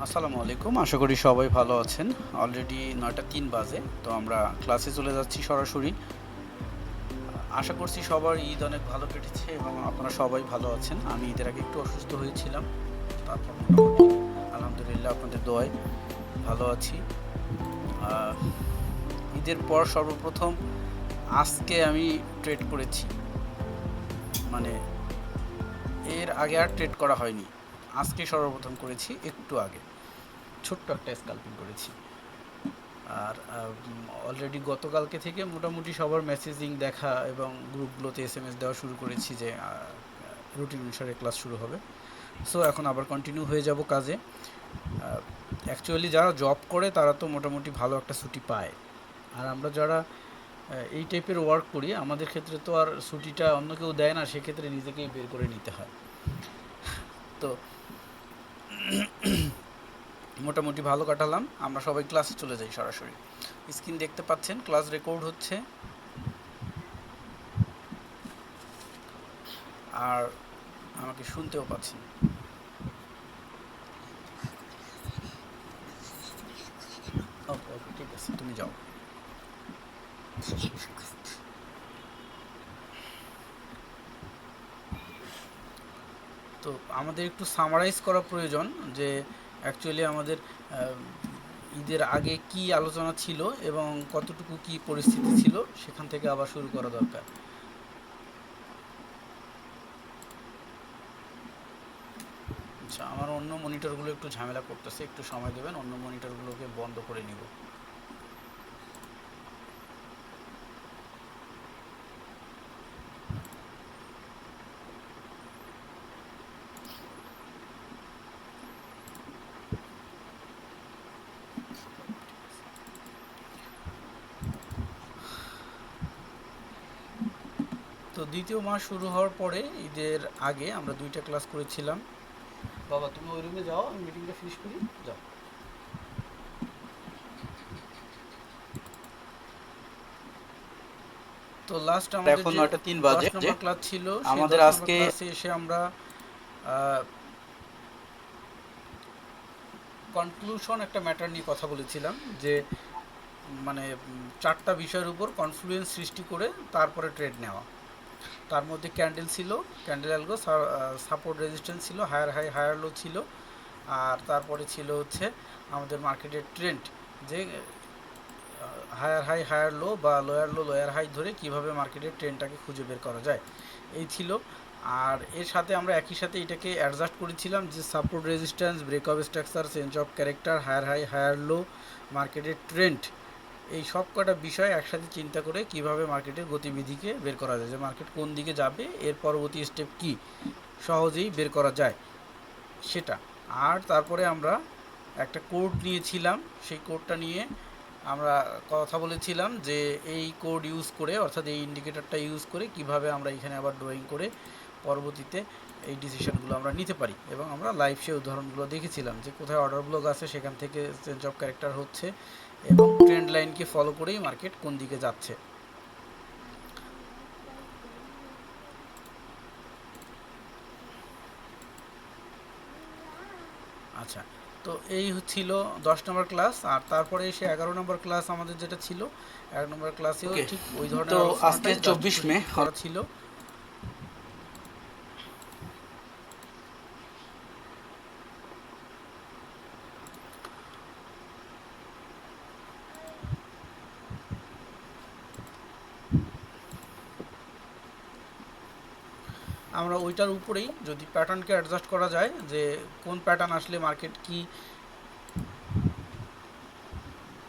আসসালামু আলাইকুম, আশা করি সবাই ভালো আছেন। অলরেডি 9টা 3 বাজে, তো আমরা ক্লাসে চলে যাচ্ছি সরাসরি। আশা করছি সবার ঈদ অনেক ভালো কেটেছে এবং আপনারা সবাই ভালো আছেন। আমি ঈদের আগে একটু অসুস্থ হয়েছিলাম, তারপর মোটামুটি আলহামদুলিল্লাহ আপনাদের দোয়ায় ভালো আছি। আহ, ঈদের পর সর্বপ্রথম আজকে আমি ট্রেড করেছি, মানে এর আগে আর ট্রেড করা হয়নি। আজকে সর্বপ্রথম করেছি, একটু আগে ছোট্ট একটা স্ক্যালপিং করেছি। আর অলরেডি গতকালকে থেকে মোটামুটি সবার মেসেজিং দেখা এবং গ্রুপগুলোতে এসএমএস দেওয়া শুরু করেছি যে রুটিন অনুসারে ক্লাস শুরু হবে। সো এখন আবার কন্টিনিউ হয়ে যাব কাজে। অ্যাকচুয়ালি যারা জব করে তারা তো মোটামুটি ভালো একটা ছুটি পায়, আর আমরা যারা এই টাইপের ওয়ার্ক করি আমাদের ক্ষেত্রে তো আর ছুটিটা অন্য কেউ দেয় না, সেক্ষেত্রে নিজেকেই বের করে নিতে হয়। তো মোটামুটি ভালো কাটালাম। আমরা সবাই ক্লাসে চলে যাই সরাসরি। স্ক্রিন দেখতে পাচ্ছেন, ক্লাস রেকর্ড হচ্ছে আর আমাকে শুনতেও পাচ্ছেন। ওকে ওকে, ঠিক আছে, তুমি যাও। তো আমাদের একটু সামারাইজ করা প্রয়োজন যে অ্যাকচুয়ালি আমাদের ঈদের আগে কি আলোচনা ছিল এবং কতটুকু কি পরিস্থিতি ছিল, সেখান থেকে আবার শুরু করা দরকার। আচ্ছা, আমার অন্য মনিটরগুলো একটু ঝামেলা করতেছে, একটু সময় দেবেন, অন্য মনিটরগুলোকে বন্ধ করে নিব। তো দ্বিতীয় মাস শুরু হওয়ার পরে ঈদের আগে আমরা 2টা ক্লাস করেছিলাম। বাবা, তুমি ওই রুমে যাও, আমি মিটিংটা ফিনিশ করি, যাও। তো লাস্ট আমাদের এখন যে 9টা 3 10 বাজে। নম্বর ক্লাস ছিল, সেই আমাদের 10 নম্বর আজকে ক্লাসে এসে আমরা কনক্লুশন একটা ম্যাটার নিয়ে কথা বলেছিলাম যে মানে 4টা বিষয়ের উপর কনফ্লুয়েন্স সৃষ্টি করে তারপরে ট্রেড নেওয়া। তার মধ্যে ক্যান্ডেল ছিল, ক্যান্ডেল অ্যালগো, সাপোর্ট রেজিস্ট্যান্স ছিল, হায়ার হাই হায়ার লো ছিল, আর তারপরে ছিল হচ্ছে আমাদের মার্কেটের ট্রেন্ড, যে হায়ার হাই হায়ার লো বা লোয়ার লো লোয়ার হাই ধরে কিভাবে মার্কেটের ট্রেন্ডটাকে খুঁজে বের করা যায়, এই ছিল। আর এর সাথে আমরা একই সাথে এটাকে অ্যাডজাস্ট করেছিলাম যে support resistance, breakup structure, change of character, higher high higher low, মার্কেটের ট্রেন্ড, এই সব কটা বিষয় একসাথে চিন্তা করে কিভাবে মার্কেটের গতিবিধিকে বের করা যায়, যে মার্কেট কোন দিকে যাবে, এর পরবর্তী স্টেপ কি সহজেই বের করা যায় সেটা। আর তারপরে আমরা একটা কোড নিয়েছিলাম, সেই কোডটা নিয়ে আমরা কথা বলেছিলাম যে এই কোড ইউজ করে, অর্থাৎ এই ইন্ডিকেটরটা ইউজ করে কিভাবে আমরা এখানে আবার ড্রয়িং করে পরবর্তীতে এই ডিসিশনগুলো আমরা নিতে পারি। এবং আমরা লাইভ সে উদাহরণগুলো দেখেছিলাম যে কোথায় অর্ডার ব্লক আছে, সেখান থেকে চেঞ্জ অফ ক্যারেক্টার হচ্ছে এবং ট্রেন্ড লাইনকে ফলো করেই মার্কেট কোন দিকে যাচ্ছে। আচ্ছা, তো এই ছিল 10 নম্বর ক্লাস। আর তারপরে এসে 11 নম্বর ক্লাস আমাদের যেটা ছিল, 11 নম্বর ক্লাসেও ওকে। ঠিক ওই ধরনের তো আজকে আলোচনাটাই জাস্ট 24 একটু মে। রিপিট করা ছিল। আমরা ওইটার উপরেই যদি প্যাটার্নকে অ্যাডজাস্ট করা যায় যে কোন প্যাটার্ন আসলে মার্কেট কি।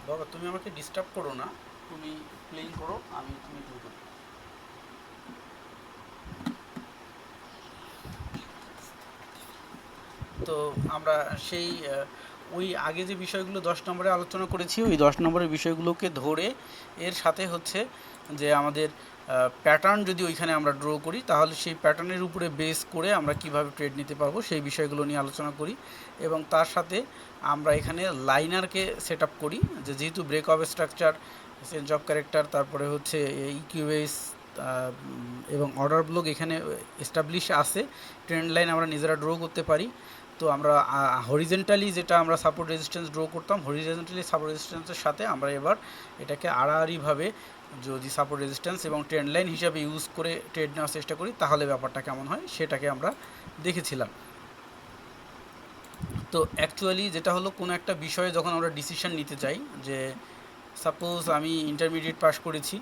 বাবা, তুমি আমাকে ডিস্টার্ব করো না, তুমি প্লেইং করো, আমি তুমি করি। তো আমরা সেই ওই আগে যে বিষয়গুলো 10 নম্বরে আলোচনা করেছি, ওই 10 নম্বরের বিষয়গুলোকে ধরে এর সাথে হচ্ছে যে আমাদের প্যাটার্ন যদি ওইখানে আমরা ড্র করি, তাহলে সেই প্যাটার্নের উপরে বেস করে আমরা কিভাবে ট্রেড নিতে পারবো সেই বিষয়গুলো নিয়ে আলোচনা করি। এবং তার সাথে আমরা এখানে লাইনারকে সেট আপ করি, যে যেহেতু break of structure, change of character, তারপরে হচ্ছে ইকিউএস এবং অর্ডার ব্লক এখানে এস্টাবলিশ আছে, ট্রেন্ড লাইন আমরা নিজেরা ড্র করতে পারি। তো আমরা হরিজেন্টালি যেটা আমরা সাপোর্ট রেজিস্ট্যান্স ড্র করতাম, হরিজেন্টালি সাপোর্ট রেজিস্ট্যান্সের সাথে আমরা এবার এটাকে আড়াআড়িভাবে যদি সাপোর্ট রেজিস্ট্যান্স এবং ট্রেন্ড লাইন হিসাবে ইউজ করে ট্রেড নেওয়ার চেষ্টা করি তাহলে ব্যাপারটা কেমন হয় সেটাকে আমরা দেখেছিলাম। তো অ্যাকচুয়ালি যেটা হলো কোনো একটা বিষয়ে যখন আমরা ডিসিশন নিতে চাই, যে সাপোজ আমি ইন্টারমিডিয়েট পাস করেছি,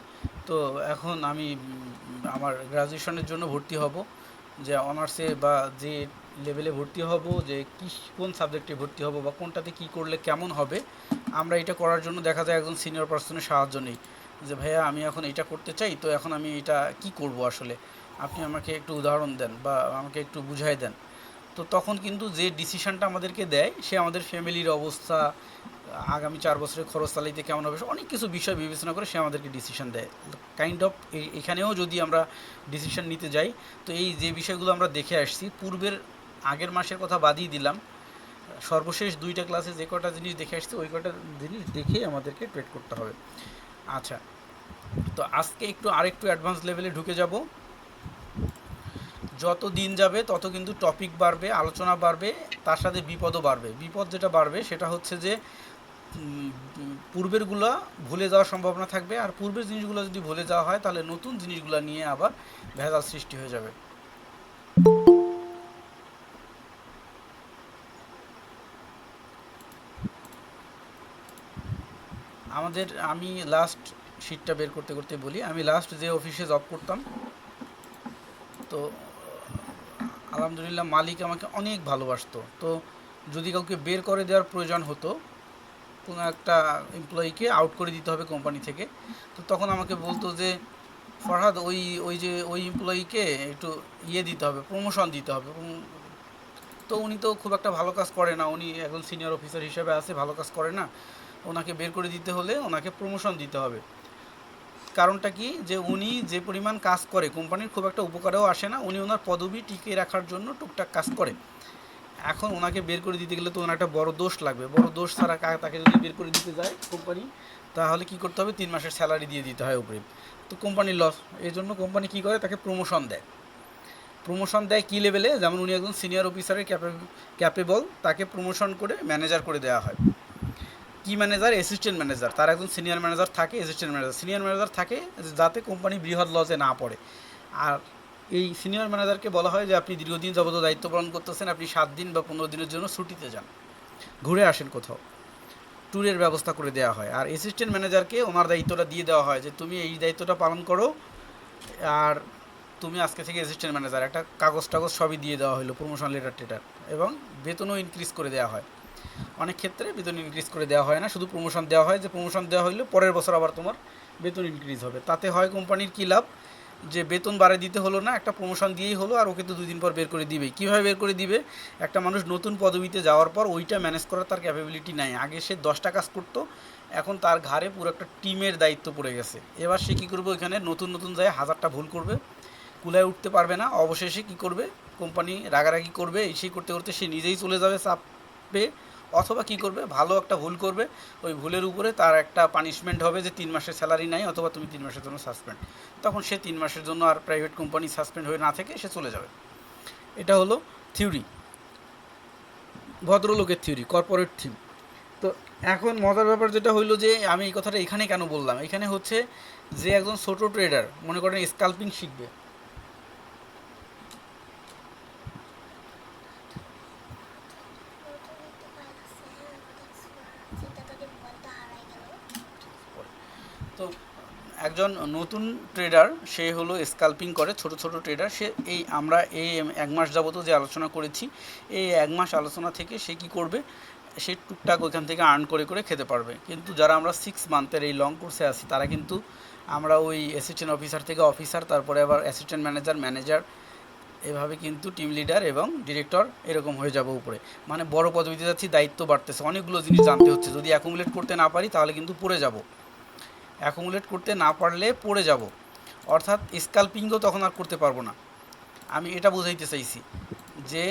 তো এখন আমি আমার গ্র্যাজুয়েশনের জন্য ভর্তি হব, যে অনার্সে বা যে লেভেলে ভর্তি হব, যে কোন সাবজেক্টে ভর্তি হব বা কোনটাতে কি করলে কেমন হবে, আমরা এটা করার জন্য দেখা যায় একজন সিনিয়র পার্সনের সাহায্য নেই, যে ভাইয়া আমি এখন এটা করতে চাই, তো এখন আমি এটা কি করব আসলে, আপনি আমাকে একটু উদাহরণ দেন বা আমাকে একটু বুঝাই দেন। তো তখন কিন্তু যে ডিসিশনটা আমাদেরকে দেয় সে আমাদের ফ্যামিলির অবস্থা, আগামী 4 বছরের খরচ চালাইতে কেমন হবে, অনেক কিছু বিষয় বিবেচনা করে সে আমাদেরকে ডিসিশন দেয়। কাইন্ড অফ এখানেও যদি আমরা ডিসিশন নিতে যাই, তো এই যে বিষয়গুলো আমরা দেখে আসছি পূর্বের আগের মাসের কথা বাদই দিলাম, সর্বশেষ 2টা ক্লাসে যে কটা জিনিস দেখে আসছি ওই কটা জিনিস দেখেই আমাদেরকে ট্রেড করতে হবে। আচ্ছা, তো আজকে আরেকটু অ্যাডভান্স লেভেলে ঢুকে যাব। যত দিন যাবে তত কিন্তু টপিক বাড়বে, আলোচনা বাড়বে, তার সাথে বিপদও বাড়বে। বিপদ যেটা বাড়বে সেটা হচ্ছে যে পূর্বেরগুলো ভুলে যাওয়ার সম্ভাবনা থাকবে, আর পূর্বের জিনিসগুলো যদি ভুলে যাওয়া হয় তাহলে নতুন জিনিসগুলো নিয়ে আবার ভেজাল সৃষ্টি হয়ে যাবে। আমি লাস্ট শিটটা বের করতে করতে বলি, আমি লাস্ট যে অফিসে জব করতাম, তো আলহামদুলিল্লাহ মালিক আমাকে অনেক ভালোবাসতো। তো যদি কাউকে বের করে দেওয়ার প্রয়োজন হতো, কোনো একটা এমপ্লয়িকে আউট করে দিতে হবে কোম্পানি থেকে, তো তখন আমাকে বলতো যে ফরহাদ ওই এমপ্লয়িকে একটু দিতে হবে, প্রমোশন দিতে হবে। তো উনি তো খুব একটা ভালো কাজ করে না, উনি একজন সিনিয়র অফিসার হিসেবে আছে, ভালো কাজ করে না, ওনাকে বের করে দিতে হলে ওনাকে প্রমোশন দিতে হবে। কারণটা কি, যে উনি যে পরিমাণ কাজ করে কোম্পানির খুব একটা উপকারেও আসে না, উনি ওনার পদবি টিকিয়ে রাখার জন্য টুকটাক কাজ করে। এখন ওনাকে বের করে দিতে গেলে তো ওনার একটা বড় দোষ লাগবে, বড় দোষ ছাড়া তাকে যদি বের করে দিতে যায় কোম্পানি, তাহলে কি করতে হবে, 3 মাসের স্যালারি দিয়ে দিতে হয় উপরে, তো কোম্পানির লস। এই জন্য কোম্পানি কী করে, তাকে প্রমোশন দেয়। প্রমোশন দেয় কী লেভেলে, যেমন উনি একজন সিনিয়র অফিসারের ক্যাপেবল, তাকে প্রমোশন করে ম্যানেজার করে দেওয়া হয়। কি ম্যানেজার, অ্যাসিস্ট্যান্ট ম্যানেজার, তার একজন সিনিয়র ম্যানেজার থাকে, অ্যাসিস্ট্যান্ট ম্যানেজার, সিনিয়র ম্যানেজার থাকে যাতে কোম্পানি বৃহৎ লসে না পড়ে। আর এই সিনিয়র ম্যানেজারকে বলা হয় যে আপনি দীর্ঘদিন যাবত দায়িত্ব পালন করতেছেন, আপনি 7 দিন বা 15 দিনের জন্য ছুটিতে যান, ঘুরে আসেন কোথাও, ট্যুরের ব্যবস্থা করে দেওয়া হয়। আর অ্যাসিস্ট্যান্ট ম্যানেজারকে ওনার দায়িত্বটা দিয়ে দেওয়া হয় যে তুমি এই দায়িত্বটা পালন করো, আর তুমি আজকে থেকে অ্যাসিস্ট্যান্ট ম্যানেজার, একটা কাগজ টাগজ সবই দিয়ে দেওয়া হলো, প্রমোশন লেটার টেটার, এবং বেতনও ইনক্রিজ করে দেওয়া হয়। অনেক ক্ষেত্রে বেতন ইনক্রিজ করে দেওয়া হয় না, শুধু প্রমোশন দেওয়া হয়, যে প্রমোশন দেওয়া হলে পরের বছর আবার তোমার বেতন ইনক্রিজ হবে। তাতে হয় কোম্পানির কী লাভ, যে বেতন বাড়ায় দিতে হলো না, একটা প্রমোশন দিয়েই হলো, আর ওকে তো 2 দিন পর বের করে দিবেই। কীভাবে বের করে দিবে, একটা মানুষ নতুন পদবিতে যাওয়ার পর ওইটা ম্যানেজ করার তার ক্যাপাবিলিটি নাই। আগে সে 10টা কাজ করতো, এখন তার ঘাড়ে পুরো একটা টিমের দায়িত্ব পড়ে গেছে। এবার সে কী করবে, ওইখানে নতুন নতুন যায় 1000টা ভুল করবে, কুলায় উঠতে পারবে না, অবশেষে কী করবে, কোম্পানি রাগারাগি করবে, সেই করতে করতে সে নিজেই চলে যাবে চাপে, অথবা কী করবে, ভালো একটা ভুল করবে, ওই ভুলের উপরে তার একটা পানিশমেন্ট হবে যে 3 মাসের স্যালারি নাই, অথবা তুমি 3 মাসের জন্য সাসপেন্ড। তখন সে 3 মাসের জন্য আর প্রাইভেট কোম্পানি সাসপেন্ড হয়ে না থেকে সে চলে যাবে। এটা হলো থিওরি, ভদ্রলোকের থিওরি, কর্পোরেট থিম। তো এখন মজার ব্যাপার যেটা হইলো, যে আমি এই কথাটা এখানে কেন বললাম, এখানে হচ্ছে যে একজন ছোটো ট্রেডার মনে করেন স্কাল্পিং শিখবে, তো একজন নতুন ট্রেডার সে হলো স্কাল্পিং করে, ছোট ছোট ট্রেডার, সে আমরা এই 1 মাস যাবত যে আলোচনা করেছি, এই 1 মাস আলোচনা থেকে সে কী করবে, সে টুকটাক ওইখান থেকে আর্ন করে করে খেতে পারবে। কিন্তু যারা আমরা 6 মান্থের এই লং কোর্সে আছি, তারা কিন্তু আমরা ওই অ্যাসিস্ট্যান্ট অফিসার থেকে অফিসার, তারপরে আবার অ্যাসিস্ট্যান্ট ম্যানেজার, এভাবে কিন্তু টিম লিডার এবং ডিরেক্টর এরকম হয়ে যাব উপরে, মানে বড় পদবিতে যাচ্ছি, দায়িত্ব বাড়তেছে, অনেকগুলো জিনিস জানতে হচ্ছে। যদি অ্যাকুমুলেট করতে না পারি তাহলে কিন্তু পড়ে যাব, অ্যাকুমুলেট করতে না পারলে পড়ে যাব, অর্থাৎ স্কাল্পিংও তখন আর করতে পারবো না। আমি এটা বোঝাইতে চাইছি যে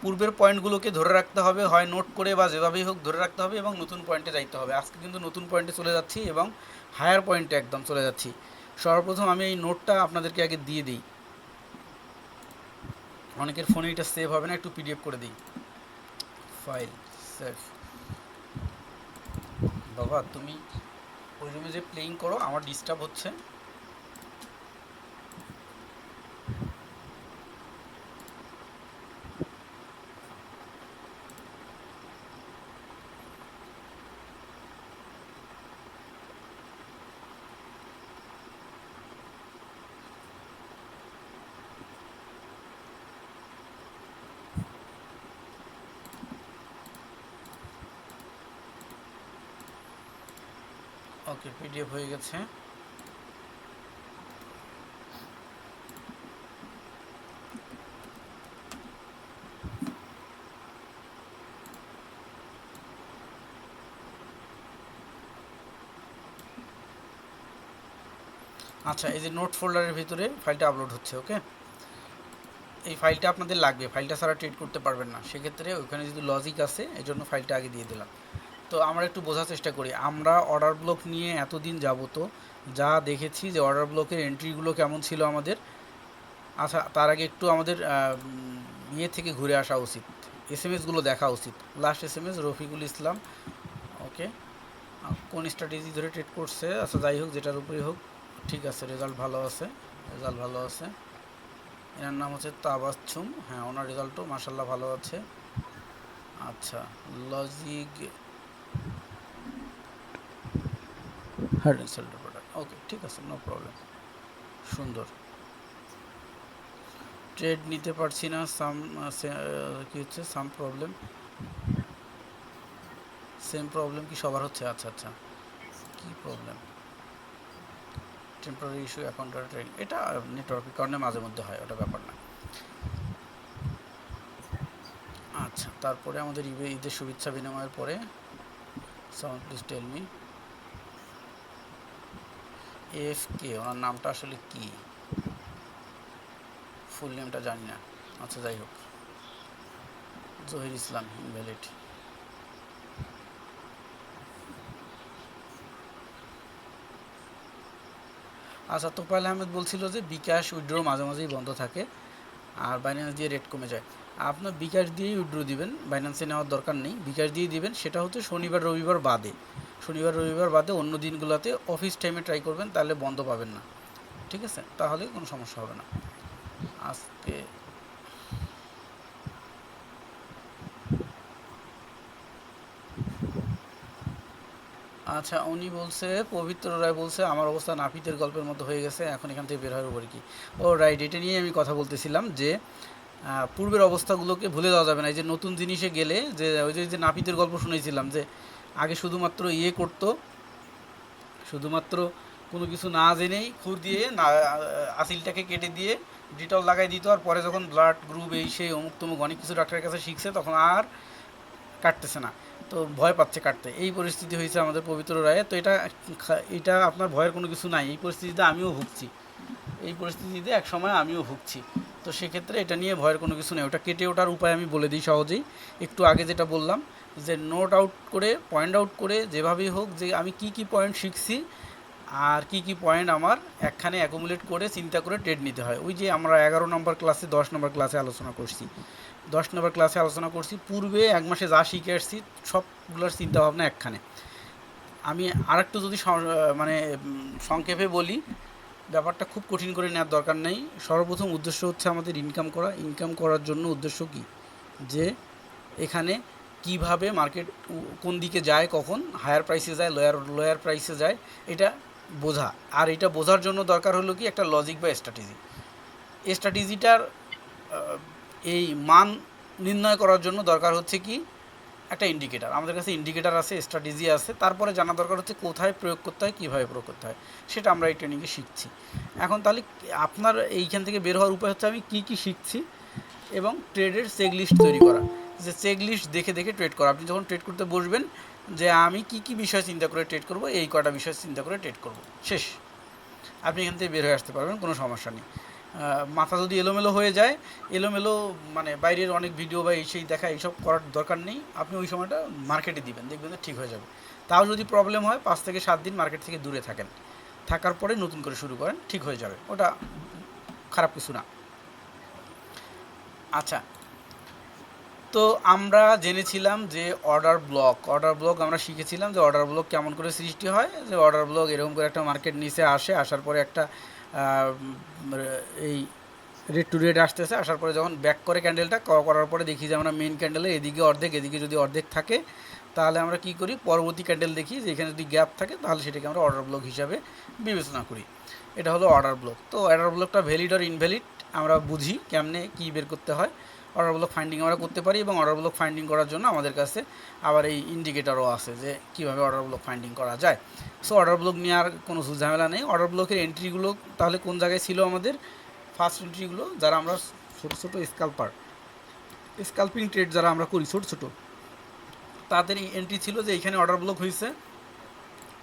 পূর্বের পয়েন্টগুলোকে ধরে রাখতে হবে, হয় নোট করে বা যেভাবেই হোক ধরে রাখতে হবে, এবং নতুন পয়েন্টে যাইতে হবে। আজকে কিন্তু নতুন পয়েন্টে চলে যাচ্ছি এবং হায়ার পয়েন্টে একদম চলে যাচ্ছি। সর্বপ্রথম আমি এই নোটটা আপনাদেরকে আগে দিয়ে দিই, অনেকের ফোনে এটা সেভ হবে না, একটু পিডিএফ করে দিই। File save. বাবা তুমি ওই রুমে যে প্লেইং করো, আমার ডিস্টার্ব হচ্ছে। ওকে, পিডিএফ হয়ে গেছে। আচ্ছা, এই যে নোট ফোল্ডারের ভিতরে ফাইলটা আপলোড হচ্ছে। ওকে, এই ফাইলটা আপনাদের লাগবে, ফাইলটা ছাড়া ট্রেড করতে পারবেন না। সেক্ষেত্রে ওইখানে যদি লজিক আছে, এই জন্য ফাইলটা আগে দিয়ে দিলাম। তো আমরা একটু বোঝার চেষ্টা করি, আমরা অর্ডার ব্লক নিয়ে এতদিন যাবত যা দেখেছি যে অর্ডার ব্লকের এন্ট্রিগুলো কেমন ছিল আমাদের। আচ্ছা, তার আগে একটু আমাদের ইয়ে থেকে ঘুরে আসা উচিত, এসএমএসগুলো দেখা উচিত। Last SMS Rafiqul Islam. ওকে, কোন স্ট্র্যাটেজি ধরে ট্রেড করছে? আচ্ছা, যাই হোক, যেটার উপরেই হোক, ঠিক আছে, রেজাল্ট ভালো আছে, রেজাল্ট ভালো আছে। এনার নাম হচ্ছে তাবাচ্ছুম। হ্যাঁ, ওনার রেজাল্টও মার্শাল্লাহ ভালো আছে। আচ্ছা, লজিক হার্ড সেল্টার প্রোডাক্ট। ওকে, ঠিক আছে, নো প্রবলেম, সুন্দর। ট্রেড নিতে পারছি না, কি হচ্ছে, সাম প্রবলেম। সেম প্রবলেম কি সবার হচ্ছে? আচ্ছা আচ্ছা, কি প্রবলেম? টেম্পোরারি ইস্যু অ্যাকাউন্টার ট্রেড, এটা নেটওয়ার্কের কারণে মাঝে মধ্যে হয়, ওটা ব্যাপার না। আচ্ছা, তারপরে আমাদের ঈদের শুভেচ্ছা বিনিময়ের পরে sound please tell me F K, ওনার নামটা আসলে কি, ফুল নেমটা জানি না। আচ্ছা, যাই হোক, জহির ইসলাম ইনভ্যালিড। আচ্ছা, তোফায়েল আহমেদ বলছিল যে বিকাশ উইথড্র মাঝে মাঝেই বন্ধ থাকে আর বাইন্যান্স দিয়ে রেট কমে যায়। আপনার বিকাশ দিয়েই উইথড্র দিবেন, বাইন্যান্সে নেওয়ার দরকার নেই, বিকাশ দিয়েই দিবেন। সেটা হচ্ছে শনিবার রবিবার বাদে, শনিবার রবিবার বাদে অন্য দিনগুলোতে অফিস টাইমে ট্রাই করবেন, তাহলে বন্ধ পাবেন না। ঠিক আছে, তাহলে কোনো সমস্যা হবে না। আজকে আচ্ছা, উনি বলছে, পবিত্র রায় বলছে আমার অবস্থা নাপিতের গল্পের মতো হয়ে গেছে, এখন এখান থেকে বের হওয়ার উপরে কি। ও রাইট, এটা নিয়ে আমি কথা বলতেছিলাম যে পূর্বের অবস্থাগুলোকে ভুলে যাওয়া যাবে না। এই যে নতুন জিনিসে গেলে, যে ওই যে নাপিতের গল্প শুনেছিলাম, যে আগে শুধুমাত্র ইয়ে করতো, শুধুমাত্র কোনো কিছু না জেনেই খুর দিয়ে না আসিলটাকে কেটে দিয়ে ডিটল লাগাই দিত, আর পরে যখন ব্লাড গ্রুপ এই সেই অমুক তমুক অনেক কিছু ডাক্তারের কাছে শিখছে, তখন আর কাটতেছে না, তো ভয় পাচ্ছে কাটতে। এই পরিস্থিতি হয়েছে আমাদের পবিত্র রায়ে। তো এটা এটা আপনার ভয়ের কোনো কিছু নাই, এই পরিস্থিতিতে আমিও ভুগছি, এই পরিস্থিতিতে এক সময় আমিও ভুগছি। তো সেক্ষেত্রে এটা নিয়ে ভয়ের কোনো কিছু নেই, ওটা কেটে ওঠার উপায় আমি বলে দিই সহজেই। একটু আগে যেটা বললাম, যে নোট আউট করে, পয়েন্ট আউট করে, যেভাবেই হোক, যে আমি কি কি পয়েন্ট শিখছি আর কি কি পয়েন্ট আমার একখানে অ্যাকুমুলেট করে চিন্তা করে ট্রেড নিতে হয়। ওই যে আমরা 11 নম্বর ক্লাসে, 10 নম্বর ক্লাসে আলোচনা করছি, 10 নম্বর ক্লাসে আলোচনা করছি, পূর্বে এক মাসে যা শিখে আসছি সবগুলোর চিন্তাভাবনা একখানে। আমি আরেকটু যদি মানে সংক্ষেপে বলি, ব্যাপারটা খুব কঠিন করে নেওয়ার দরকার নেই। সর্বপ্রথম উদ্দেশ্য হচ্ছে আমাদের ইনকাম করা। ইনকাম করার জন্য উদ্দেশ্য কী, যে এখানে কিভাবে মার্কেট কোন দিকে যায়, কখন হায়ার প্রাইসে যায়, লোয়ার প্রাইসে যায়, এটা বোঝা। আর এটা বোঝার জন্য দরকার হলো কি, একটা লজিক বা স্ট্র্যাটেজি। এই স্ট্র্যাটেজিটার এই মান নির্ণয় করার জন্য দরকার হচ্ছে কি, একটা ইন্ডিকেটার। আমাদের কাছে ইন্ডিকেটার আছে, স্ট্র্যাটেজি আছে, তারপরে জানা দরকার হচ্ছে কোথায় প্রয়োগ করতে হয়, কীভাবে প্রয়োগ করতে হয়, সেটা আমরা এই ট্রেনিংয়ে শিখছি। এখন তাহলে আপনার এইখান থেকে বের হওয়ার উপায় হচ্ছে আমি কী কী শিখছি, এবং ট্রেডের চেক লিস্ট তৈরি করা, যে চেক লিস্ট দেখে দেখে ট্রেড করা। আপনি যখন ট্রেড করতে বসবেন, যে আমি কী কী বিষয় চিন্তা করে ট্রেড করব, এই কটা বিষয় চিন্তা করে ট্রেড করব, শেষ। আপনি এখান থেকে বের হয়ে আসতে পারবেন, কোনো সমস্যা নেই। মাথা যদি এলোমেলো হয়ে যায়, এলোমেলো মানে বাইরের অনেক ভিডিও বা এই সেই দেখা, এইসব করার দরকার নেই। আপনি ওই সময়টা মার্কেটে দিবেন, দেখবেন যে ঠিক হয়ে যাবে। তাও যদি প্রবলেম হয়, 5 থেকে 7 দিন মার্কেট থেকে দূরে থাকেন, থাকার পরে নতুন করে শুরু করেন, ঠিক হয়ে যাবে, ওটা খারাপ কিছু না। আচ্ছা, তো আমরা জেনেছিলাম যে অর্ডার ব্লক আমরা শিখেছিলাম যে অর্ডার ব্লক কেমন করে সৃষ্টি হয়, যে অর্ডার ব্লক এরকম করে একটা মার্কেট নিচে আসার পরে একটা এই রেড টু রেড আসতেছে, আসার পরে যখন ব্যাক করে ক্যান্ডেলটা করার পরে দেখি যে আমরা মেন ক্যান্ডেলে এদিকে অর্ধেক এদিকে যদি অর্ধেক থাকে, তাহলে আমরা কি করি, পরবর্তী ক্যান্ডেল দেখি যে এখানে যদি গ্যাপ থাকে তাহলে সেটাকে আমরা অর্ডার ব্লক হিসাবে বিবেচনা করি। এটা হলো অর্ডার ব্লক। তো অর্ডার ব্লকটা ভ্যালিড আর ইনভ্যালিড আমরা বুঝি কেমনে কী বের করতে হয়। অর্ডার ব্লক ফাইন্ডিং আমরা করতে পারি, এবং অর্ডার ব্লক ফাইন্ডিং করার জন্য আমাদের কাছে আবার এই ইন্ডিকেটারও আছে যে কীভাবে অর্ডার ব্লক ফাইন্ডিং করা যায়। সো অর্ডার ব্লক নিয়ে আর কোনো ঝামেলা নেই। অর্ডার ব্লকের এন্ট্রিগুলো তাহলে কোন জায়গায় ছিল, আমাদের ফার্স্ট এন্ট্রিগুলো যারা আমরা ছোটো ছোটো স্কাল্পিং ট্রেড যারা আমরা করি ছোটো ছোটো, তাদের এন্ট্রি ছিল যে এইখানে অর্ডার ব্লক হয়েছে,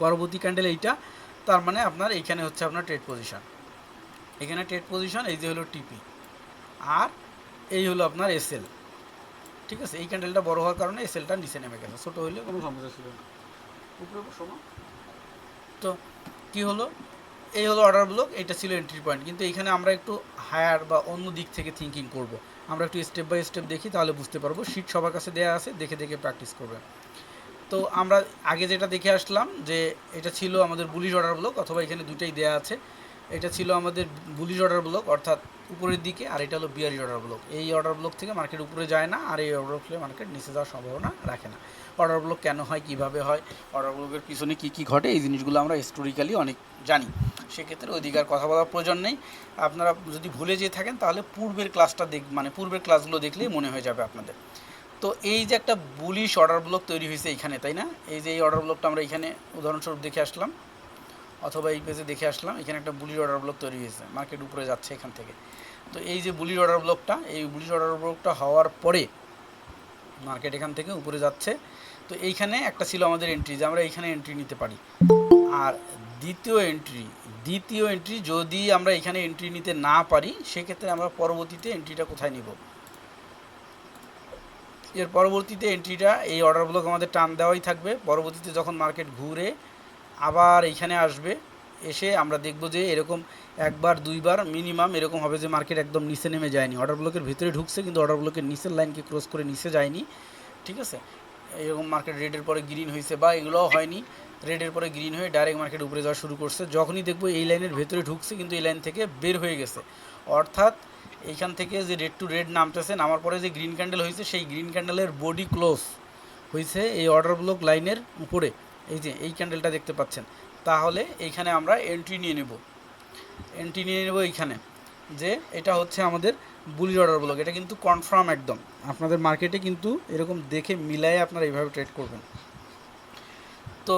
পরবর্তী ক্যান্ডেল এইটা, তার মানে আপনার এইখানে হচ্ছে আপনার ট্রেড পজিশন, এখানে ট্রেড পজিশন, এই যে হলো টিপি, আর এই হলো আপনার এসএল। ঠিক আছে, এই ক্যান্ডেলটা বড় হওয়ার কারণে এসএলটা নিচে নেমে গেছে, ছোটো হইলে কোনো সমস্যা ছিল না। উপরে সময় তো কী হলো, এই হলো অর্ডার ব্লক, এটা ছিল এন্ট্রি পয়েন্ট। কিন্তু এইখানে আমরা একটু হায়ার বা অন্য দিক থেকে থিঙ্কিং করব, আমরা একটু স্টেপ বাই স্টেপ দেখি, তাহলে বুঝতে পারবো। শিট সবার কাছে দেওয়া আছে, দেখে দেখে প্র্যাকটিস করবে। তো আমরা আগে যেটা দেখে আসলাম যে এটা ছিল আমাদের বুলিশ অর্ডার ব্লক, অথবা এখানে দুটাই দেওয়া আছে। এটা ছিল আমাদের বুলিশ অর্ডার ব্লক অর্থাৎ উপরের দিকে, আর এটা হলো বিয়ারিশ অর্ডার ব্লক। এই অর্ডার ব্লক থেকে মার্কেট উপরে যায় না, আর এই অর্ডার ব্লকে মার্কেট নিচে যাওয়ার সম্ভাবনা রাখে না। অর্ডার ব্লক কেন হয়, কীভাবে হয়, অর্ডার ব্লকের পিছনে কী কী ঘটে, এই জিনিসগুলো আমরা হিস্টোরিক্যালি অনেক জানি। সেক্ষেত্রে ওইদিকে আর কথা বলার প্রয়োজন নেই। আপনারা যদি ভুলে যেয়ে থাকেন তাহলে পূর্বের ক্লাসটা পূর্বের ক্লাসগুলো দেখলেই মনে হয়ে যাবে আপনাদের। তো এই যে একটা বুলিশ অর্ডার ব্লক তৈরি হয়েছে এইখানে, তাই না? এই যে এই অর্ডার ব্লকটা আমরা এখানে উদাহরণস্বরূপ দেখে আসলাম, অথবা এই পেজে দেখে আসলাম, এখানে একটা বুলিশ অর্ডার ব্লক তৈরি হয়েছে, মার্কেট উপরে যাচ্ছে এখান থেকে। তো এই যে বুলিশ অর্ডার ব্লকটা, এই বুলিশ অর্ডার ব্লকটা হওয়ার পরে মার্কেট এখান থেকে উপরে যাচ্ছে। তো এইখানে একটা ছিল আমাদের এন্ট্রি, যে আমরা এইখানে এন্ট্রি নিতে পারি। আর দ্বিতীয় এন্ট্রি যদি আমরা এখানে এন্ট্রি নিতে না পারি, সেক্ষেত্রে আমরা পরবর্তীতে এন্ট্রিটা কোথায় নিব, এর পরবর্তীতে এন্ট্রিটা এই অর্ডার ব্লক আমাদের টান দেওয়াই থাকবে। পরবর্তীতে যখন মার্কেট ঘুরে আবার এইখানে আসবে, এসে আমরা দেখব যে এরকম একবার দুইবার মিনিমাম এরকম হবে যে মার্কেট একদম নিচে নেমে যায়নি, অর্ডার ব্লকের ভিতরে ঢুকছে কিন্তু অর্ডার ব্লকের নিচের লাইনকে ক্রস করে নিচে যায়নি। ঠিক আছে, এরকম মার্কেট রেডের পরে গ্রিন হয়েছে, বা এগুলোও হয়নি, রেডের পরে গ্রিন হয়ে ডাইরেক্ট মার্কেট উপরে যাওয়া শুরু করছে। যখনই দেখবো এই লাইনের ভেতরে ঢুকছে কিন্তু এই লাইন থেকে বের হয়ে গেছে, অর্থাৎ এইখান থেকে যে রেড টু রেড নামতেছে, নামার পরে যে গ্রিন ক্যান্ডেল হয়েছে, সেই গ্রিন ক্যান্ডেলের বডি ক্লোজ হয়েছে এই অর্ডার ব্লক লাইনের উপরে, এই যে এই ক্যান্ডেলটা দেখতে পাচ্ছেন। তাহলে এইখানে আমরা এন্ট্রি নিয়ে নেব এইখানে, যে এটা হচ্ছে আমাদের বুলিশ অর্ডার ব্লক। এটা কিন্তু কনফার্ম একদম, আপনাদের মার্কেটে কিন্তু এরকম দেখে মিলাই আপনারা এইভাবে ট্রেড করবেন। তো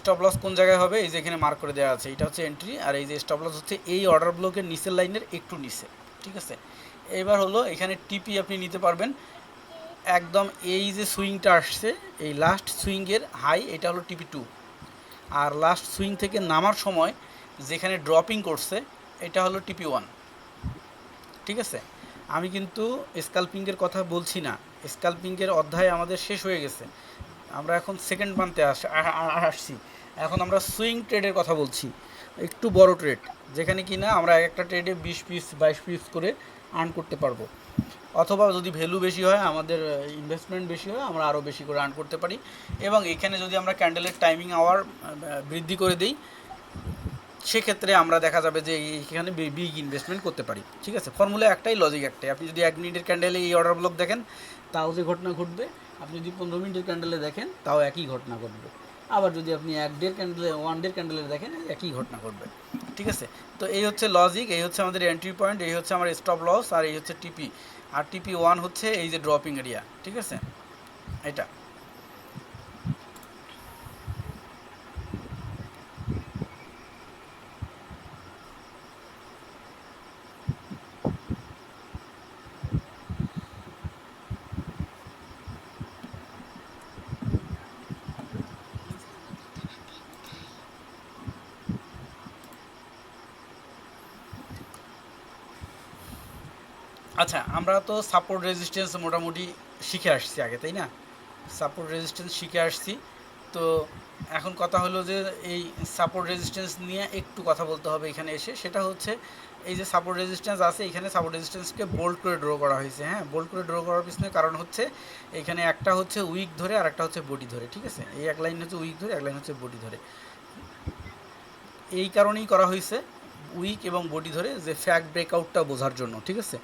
স্টপ লস কোন জায়গায় হবে, এই যে এখানে মার্ক করে দেওয়া আছে, এটা হচ্ছে এন্ট্রি, আর এই যে স্টপ লস হচ্ছে এই অর্ডার ব্লকের নিচের লাইনের একটু নিচে। ঠিক আছে, এবার হলো এখানে টিপি আপনি নিতে পারবেন একদম, এই যে সুইংটা আসছে, এই লাস্ট সুইংয়ের হাই, এটা হলো টিপি 2, আর লাস্ট সুইং থেকে নামার সময় যেখানে ড্রপিং করছে, এটা হলো টিপি 1। ঠিক আছে, আমি কিন্তু স্কাল্পিংয়ের কথা বলছি না, স্কাল্পিংয়ের অধ্যায় আমাদের শেষ হয়ে গেছে, আমরা এখন সেকেন্ড মান্থে আসছি। এখন আমরা সুইং ট্রেডের কথা বলছি, একটু বড় ট্রেড, যেখানে কি না আমরা একটা ট্রেডে 20 পিস 22 পিস করে আর্ন করতে পারবো, অথবা যদি ভ্যালু বেশি হয়, আমাদের ইনভেস্টমেন্ট বেশি হয়, আমরা আরও বেশি করে আর্ন করতে পারি। এবং এখানে যদি আমরা ক্যান্ডেলের টাইমিং আওয়ার বৃদ্ধি করে দিই, সেক্ষেত্রে আমরা দেখা যাবে যে এখানে বিগ ইনভেস্টমেন্ট করতে পারি। ঠিক আছে, ফর্মুলা একটাই, লজিক একটাই। আপনি যদি 1 মিনিটের ক্যান্ডেলে এই অর্ডার ব্লক দেখেন, তাও যে ঘটনা ঘটবে, আপনি যদি 15 মিনিটের ক্যান্ডেলে দেখেন, তাও একই ঘটনা ঘটবে। আবার যদি আপনি 1 ডের ক্যান্ডেলে দেখেন, একই ঘটনা ঘটবে। ঠিক আছে, তো এই হচ্ছে লজিক, এই হচ্ছে আমাদের এন্ট্রি পয়েন্ট, এই হচ্ছে আমার স্টপ লস, আর এই হচ্ছে টিপি। আর টিপি 1 হচ্ছে এই যে ড্রপিং এরিয়া। ঠিক আছে, এটা আচ্ছা, আমরা তো সাপোর্ট রেজিস্ট্যান্স মোটামুটি শিখে আসছি আগে, তাই না? সাপোর্ট রেজিস্ট্যান্স শিখে আসছি। তো এখন কথা হলো যে এই সাপোর্ট রেজিস্ট্যান্স নিয়ে একটু কথা বলতে হবে এখানে এসে। সেটা হচ্ছে এই যে সাপোর্ট রেজিস্ট্যান্স আছে, এখানে সাপোর্ট রেজিস্ট্যান্সকে বোল্ড করে ড্র করা হয়েছে। হ্যাঁ, বোল্ড করে ড্র করার পিছনে কারণ হচ্ছে এখানে একটা হচ্ছে উইক ধরে আর একটা হচ্ছে বডি ধরে, ঠিক আছে? এই এক লাইন হচ্ছে উইক ধরে, এক লাইন হচ্ছে বডি ধরে। এই কারণেই করা হয়েছে উইক এবং বডি ধরে, যে ফ্যাক্ট ব্রেকআউটটা বোঝার জন্য, ঠিক আছে?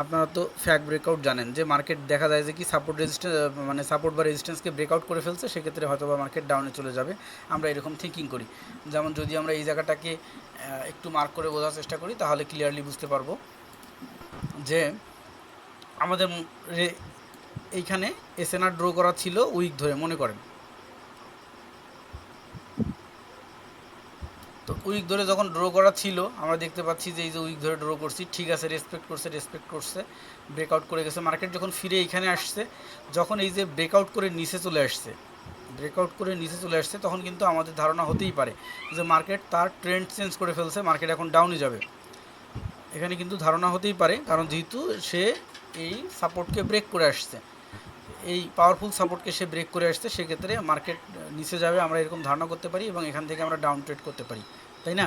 আপনারা তো ফ্যাক্ট ব্রেকআউট জানেন যে মার্কেট দেখা যায় যে কি সাপোর্ট রেজিস্ট্যান্স মানে সাপোর্ট বা রেজিস্ট্যান্সকে ব্রেকআউট করে ফেলছে, সেক্ষেত্রে হয়তো বা মার্কেট ডাউনে চলে যাবে। আমরা এরকম থিঙ্কিং করি। যেমন যদি আমরা এই জায়গাটাকে একটু মার্ক করে বোঝার চেষ্টা করি, তাহলে ক্লিয়ারলি বুঝতে পারবো যে আমাদের এইখানে এসএনআর ড্র করা ছিল উইক ধরে, মনে করেন। তো উইক ধরে যখন ড্র করা ছিল, আমরা দেখতে পাচ্ছি যে এই যে উইক ধরে ড্র করছি, ঠিক আছে, রেসপেক্ট করছে, ব্রেকআউট করে গেছে। মার্কেট যখন ফিরে এইখানে আসছে, যখন এই যে ব্রেকআউট করে নিচে চলে আসছে, তখন কিন্তু আমাদের ধারণা হতেই পারে যে মার্কেট তার ট্রেন্ড চেঞ্জ করে ফেলছে, মার্কেট এখন ডাউনে যাবে। এখানে কিন্তু ধারণা হতেই পারে, কারণ যেহেতু সে এই সাপোর্টকে ব্রেক করে আসছে, এই পাওয়ারফুল সাপোর্টকে সে ব্রেক করে আসছে, সেক্ষেত্রে মার্কেট নিচে যাবে, আমরা এরকম ধারণা করতে পারি এবং এখান থেকে আমরা ডাউন ট্রেড করতে পারি, তাই না?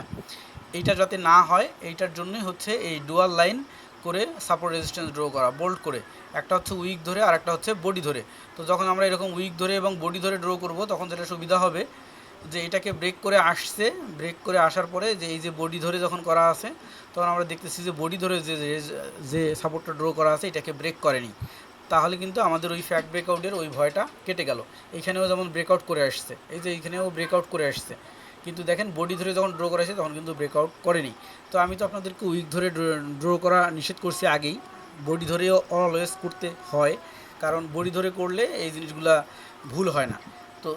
এইটা যাতে না হয়, এইটার জন্যই হচ্ছে এই ডুয়াল লাইন করে সাপোর্ট রেজিস্ট্যান্স ড্র করা, বোল্ড করে। একটা হচ্ছে উইক ধরে আর একটা হচ্ছে বডি ধরে। তো যখন আমরা এরকম উইক ধরে এবং বডি ধরে ড্র করব, তখন যেটা সুবিধা হবে যে এটাকে ব্রেক করে আসছে, ব্রেক করে আসার পরে যে এই যে বডি ধরে যখন করা আছে, তখন আমরা দেখতেছি যে বডি ধরে যে সাপোর্টটা ড্র করা আছে, এটাকে ব্রেক করেনি। তাহলে কিন্তু আমাদের ওই ফ্যাক্ট ব্রেকআউটের ওই ভয়টা কেটে গেল। এইখানেও যেমন ব্রেকআউট করে আসছে, এই যে এইখানেও ব্রেকআউট করে আসছে, কিন্তু দেখেন বডি ধরে যখন ড্র করা হয়েছে তখন কিন্তু ব্রেকআউট করেনি। তো আমি তো আপনাদেরকে উইক ধরে ড্র করা নিষেধ করছি আগেই, বডি ধরেও অলওয়েজ করতে হয়, কারণ বডি ধরে করলে এই জিনিসগুলা ভুল হয় না। তো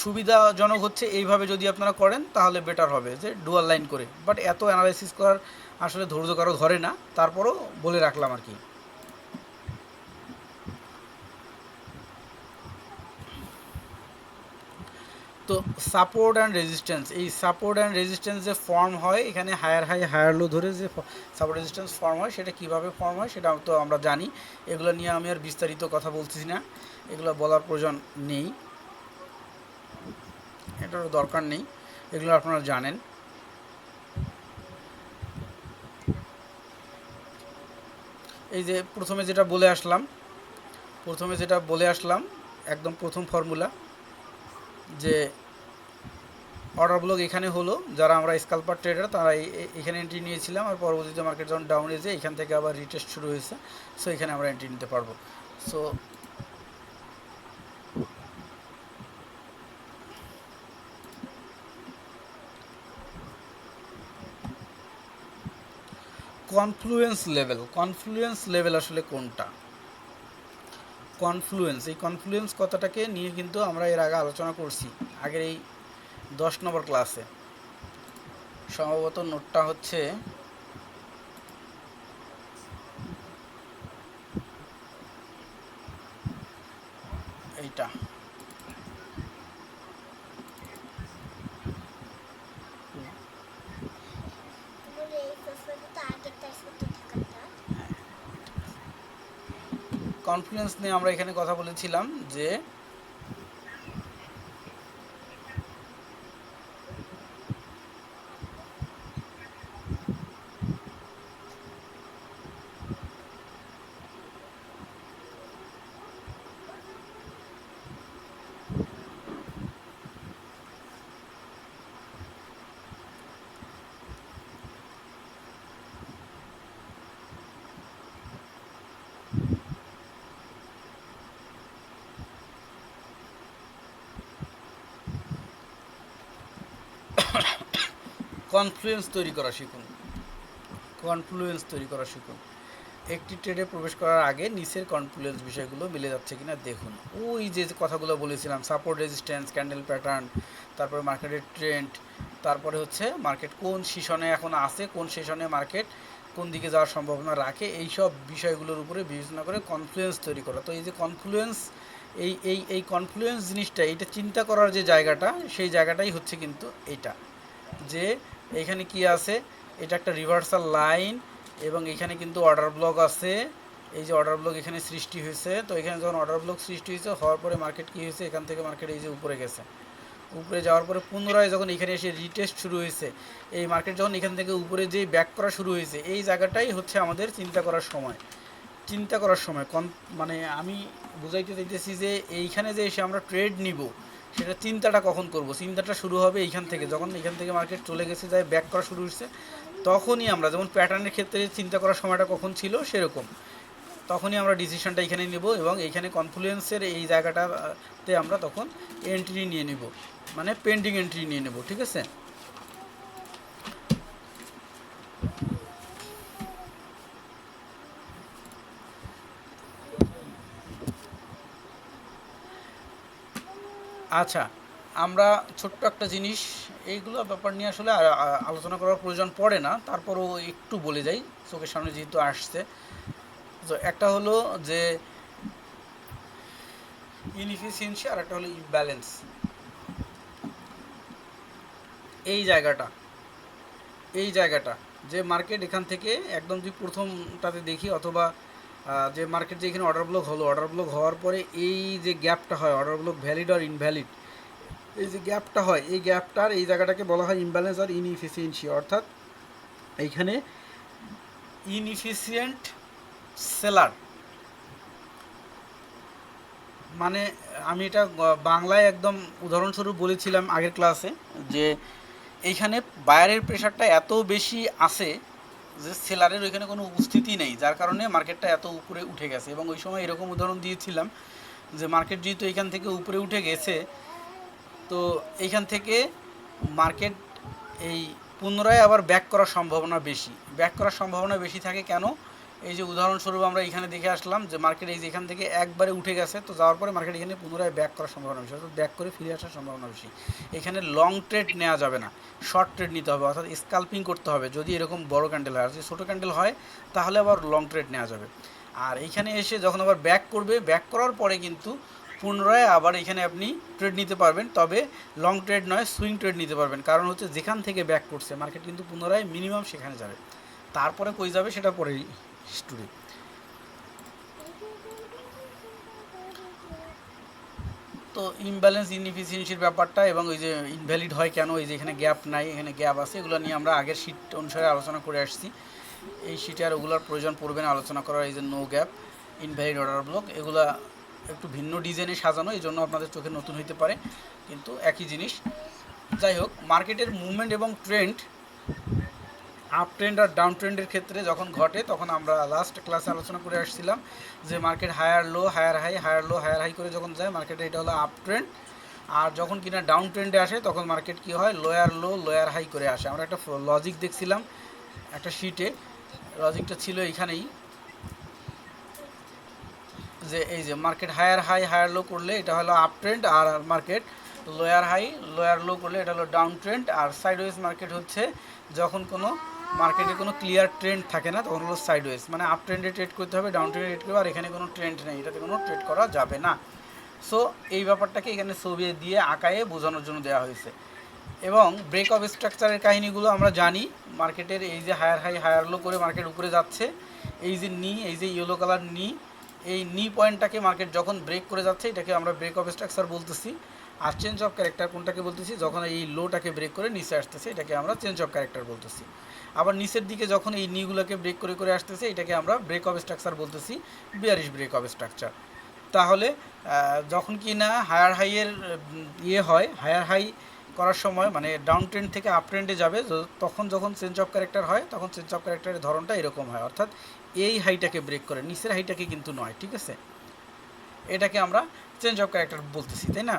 সুবিধাজনক হচ্ছে এইভাবে যদি আপনারা করেন, তাহলে বেটার হবে যে ডুয়াল লাইন করে। বাট এত অ্যানালাইসিস করার আসলে ধৈর্য কারো ধরে না, তারপরও বলে রাখলাম আর কি। তো সাপোর্ট অ্যান্ড রেজিস্ট্যান্স, এই সাপোর্ট অ্যান্ড রেজিস্ট্যান্স যে ফর্ম হয় এখানে হায়ার হাই হায়ার লো ধরে যে সাপোর্ট রেজিস্ট্যান্স ফর্ম হয়, সেটা কীভাবে ফর্ম হয় সেটা তো আমরা জানি। এগুলো নিয়ে আমি আর বিস্তারিত কথা বলতেছি না, এগুলো বলার প্রয়োজন নেই, এটারও দরকার নেই, এগুলো আপনারা জানেন। এই যে প্রথমে যেটা বলে আসলাম একদম প্রথম ফর্মুলা, যে অর্ডার ব্লক এখানে হলো, যারা আমরা স্ক্যালপার ট্রেডার তারা এখানে এন্ট্রি নিয়েছিলাম, আর পরবর্তীতে মার্কেট যখন ডাউন এসে এখান থেকে আবার রিটেস্ট শুরু হয়েছে, সো এখানে আমরা এন্ট্রি নিতে পারবো। সো কনফ্লুয়েন্স লেভেল আসলে কোনটা? এই কনফ্লুয়েন্স কথাটাকে নিয়ে কিন্তু আমরা এর আগে আলোচনা করছি, আগের এই 10 নম্বর ক্লাসে। সম্ভবত নোটটা হচ্ছে এইটা। কনফ্লুয়েন্স নিয়ে আমরা এখানে কথা বলেছিলাম যে কনফ্লুয়েন্স তৈরি করা শিখুন। একটি ট্রেডে প্রবেশ করার আগে নিচের কনফ্লুয়েন্স বিষয়গুলো মিলে যাচ্ছে কিনা দেখুন। ওই যে কথাগুলো বলেছিলাম, সাপোর্ট রেজিস্ট্যান্স, ক্যান্ডেল প্যাটার্ন, তারপরে মার্কেটের ট্রেন্ড, তারপরে হচ্ছে মার্কেট কোন সেশনে এখন আছে, কোন সেশনে মার্কেট কোন দিকে যাওয়ার সম্ভাবনা রাখে, এই সব বিষয়গুলোর উপরে বিবেচনা করে কনফ্লুয়েন্স তৈরি করা। তো এই যে কনফ্লুয়েন্স, এই কনফ্লুয়েন্স জিনিসটা, এইটা চিন্তা করার যে জায়গাটা, সেই জায়গাটাই হচ্ছে কিন্তু এইটা, যে এইখানে কি আছে, এটা একটা রিভার্সাল লাইন এবং এখানে কিন্তু অর্ডার ব্লক আছে। এই যে অর্ডার ব্লক এখানে সৃষ্টি হয়েছে, তো এখানে যখন অর্ডার ব্লক সৃষ্টি হয়েছে, হওয়ার পরে মার্কেট কী হয়েছে, এখান থেকে মার্কেট এই যে উপরে গেছে, উপরে যাওয়ার পরে পুনরায় যখন এখানে এসে রিটেস্ট শুরু হয়েছে, এই মার্কেট যখন এখান থেকে উপরে যেই ব্যাক করা শুরু হয়েছে, এই জায়গাটাই হচ্ছে আমাদের চিন্তা করার সময়। মানে আমি বুঝাইতে চাইতেছি যে এইখানে যে এসে আমরা ট্রেড নিব, সেটা চিন্তাটা কখন করব? চিন্তাটা শুরু হবে এইখান থেকে, যখন এখান থেকে মার্কেট চলে গেছে, যায় ব্যাক করা শুরু হচ্ছে, তখনই আমরা, যেমন প্যাটার্নের ক্ষেত্রে চিন্তা করার সময়টা কখন ছিল সেরকম, তখনই আমরা ডিসিশনটা এখানে নেব এবং এইখানে কনফ্লুয়েন্সের এই জায়গাটাতে আমরা তখন এন্ট্রি নিয়ে নেব, মানে পেন্ডিং এন্ট্রি নিয়ে নেব। ঠিক আছে? আচ্ছা, আমরা ছোট্ট একটা জিনিস, এইগুলো ব্যাপার নিয়ে আসলে আলোচনা করার প্রয়োজন পড়ে না, তারপরও একটু বলে যাই চোখের সামনে যেহেতু আসছে। তো একটা হলো যে ইনএফিসিয়েন্সি, আর একটা হলো ইমব্যালেন্স। এই জায়গাটা যে মার্কেট এখান থেকে একদম যদি প্রথমটাতে দেখি, অথবা যে মার্কেট যে এখানে অর্ডার ব্লক হলো, অর্ডার ব্লক হওয়ার পরে এই যে গ্যাপটা হয়, অর্ডার ব্লক ভ্যালিড আর ইনভ্যালিড, এই যে গ্যাপটা হয়, এই গ্যাপটার এই জায়গাটাকে বলা হয় ইমব্যালেন্স আর ইনএফিসিয়েন্সি। অর্থাৎ এইখানে ইনএফিসিয়েন্ট সেলার, মানে আমি এটা বাংলায় একদম উদাহরণস্বরূপ বলেছিলাম আগের ক্লাসে, যে এইখানে বায়ারের প্রেশারটা এত বেশি আছে যে সেলারের ওইখানে কোনো উপস্থিতি নেই, যার কারণে মার্কেটটা এত উপরে উঠে গেছে। এবং ওই সময় এরকম উদাহরণ দিয়েছিলাম যে মার্কেট যেহেতু এখান থেকে উপরে উঠে গেছে, তো এইখান থেকে মার্কেট এই পুনরায় আবার ব্যাক করার সম্ভাবনা বেশি। ব্যাক করার সম্ভাবনা বেশি থাকে কেন? এই যে উদাহরণস্বরূপ আমরা এখানে দেখে আসলাম যে মার্কেট এই যে এখান থেকে একবারে উঠে গেছে, তো যাওয়ার পরে মার্কেট এখানে পুনরায় ব্যাক করার সম্ভাবনা বেশি, অর্থাৎ ব্যাক করে ফিরে আসার সম্ভাবনা বেশি। এখানে লং ট্রেড নেওয়া যাবে না, শর্ট ট্রেড নিতে হবে, অর্থাৎ স্কাল্পিং করতে হবে যদি এরকম বড় ক্যান্ডেল হয়। আর যদি ছোটো ক্যান্ডেল হয় তাহলে আবার লং ট্রেড নেওয়া যাবে। আর এইখানে এসে যখন আবার ব্যাক করবে, ব্যাক করার পরে কিন্তু পুনরায় আবার এখানে আপনি ট্রেড নিতে পারবেন, তবে লং ট্রেড নয়, সুইং ট্রেড নিতে পারবেন। কারণ হচ্ছে যেখান থেকে ব্যাক করছে মার্কেট কিন্তু পুনরায় মিনিমাম সেখানে যাবে, তারপরে কই যাবে সেটা পরে স্টোরি। তো ইমব্যালেন্স ইনএফিসিয়েন্সির ব্যাপারটা এবং ওই যে ইনভ্যালিড হয় কেন, এই যে এখানে গ্যাপ নাই, এখানে গ্যাপ আছে, এগুলো নিয়ে আমরা আগের শিট অনুসারে আলোচনা করে আসছি। এই শিটে আর ওগুলোর প্রয়োজন পড়বে না আলোচনা করার। এই যে no gap, invalid order block, এগুলা একটু ভিন্ন ডিজাইনে সাজানো, এই জন্য আপনাদের চোখে নতুন হইতে পারে, কিন্তু একই জিনিস। যাই হোক, মার্কেটের মুভমেন্ট এবং ট্রেন্ড, আপ ট্রেন্ড আর ডাউন ট্রেন্ডের ক্ষেত্রে যখন ঘটে, তখন আমরা লাস্ট ক্লাসে আলোচনা করে আসছিলাম যে market higher low higher high, higher low higher high করে যখন যায় মার্কেটে, এটা হলো আপ ট্রেন্ড। আর যখন কিনা ডাউন ট্রেন্ডে আসে তখন মার্কেট কী হয়, লোয়ার লো লোয়ার হাই করে আসে। আমরা একটা লজিক দেখছিলাম একটা শিটে, লজিকটা ছিল এইখানেই, যে এই যে market higher high higher low করলে এটা হলো আপ ট্রেন্ড, আর market lower high lower low করলে এটা হলো ডাউন ট্রেন্ড। আর সাইডওয়েজ মার্কেট হচ্ছে যখন কোনো মার্কেটে কোনো ক্লিয়ার ট্রেন্ড থাকে না, তখন হলো সাইডওয়েজ, মানে আপ ট্রেন্ডে ট্রেড করতে হবে, ডাউন ট্রেন্ডে ট্রেড করবে, আর এখানে কোনো ট্রেন্ড নেই, এটাতে কোনো ট্রেড করা যাবে না। সো এই ব্যাপারটাকে এখানে ছবি দিয়ে আঁকায়ে বোঝানোর জন্য দেওয়া হয়েছে। এবং ব্রেক অফ স্ট্রাকচারের কাহিনীগুলো আমরা জানি, মার্কেটের এই যে হায়ার হাই হায়ার লো করে মার্কেট উপরে যাচ্ছে, এই যে নি, এই যে ইয়েলো কালার নি, এই নি পয়েন্টটাকে মার্কেট যখন ব্রেক করে যাচ্ছে এটাকে আমরা ব্রেক অফ স্ট্রাকচার বলতেছি। আর চেঞ্জ অফ ক্যারেক্টার কোনটাকে বলতেছি, যখন এই লোটাকে ব্রেক করে নিচে আসতেছে এটাকে আমরা চেঞ্জ অফ ক্যারেক্টার বলতেছি। আবার নিচের দিকে যখন এই নিগুলোকে ব্রেক করে করে আসতেছে এটাকে আমরা ব্রেক অফ স্ট্রাকচার বলতেছি, বিয়ারিশ ব্রেক অফ স্ট্রাকচার। তাহলে যখন কি না হায়ার হাইয়ের ইয়ে হয়, হায়ার হাই করার সময় মানে ডাউন ট্রেন্ড থেকে আপ ট্রেন্ডে যাবে, তখন যখন চেঞ্জ অফ ক্যারেক্টার হয় তখন চেঞ্জ অফ ক্যারেক্টারের ধরনটা এরকম হয়, অর্থাৎ এই হাইটাকে ব্রেক করে, নিচের হাইটাকে কিন্তু নয়। ঠিক আছে, এটাকে আমরা চেঞ্জ অফ ক্যারেক্টার বলতেছি, তাই না?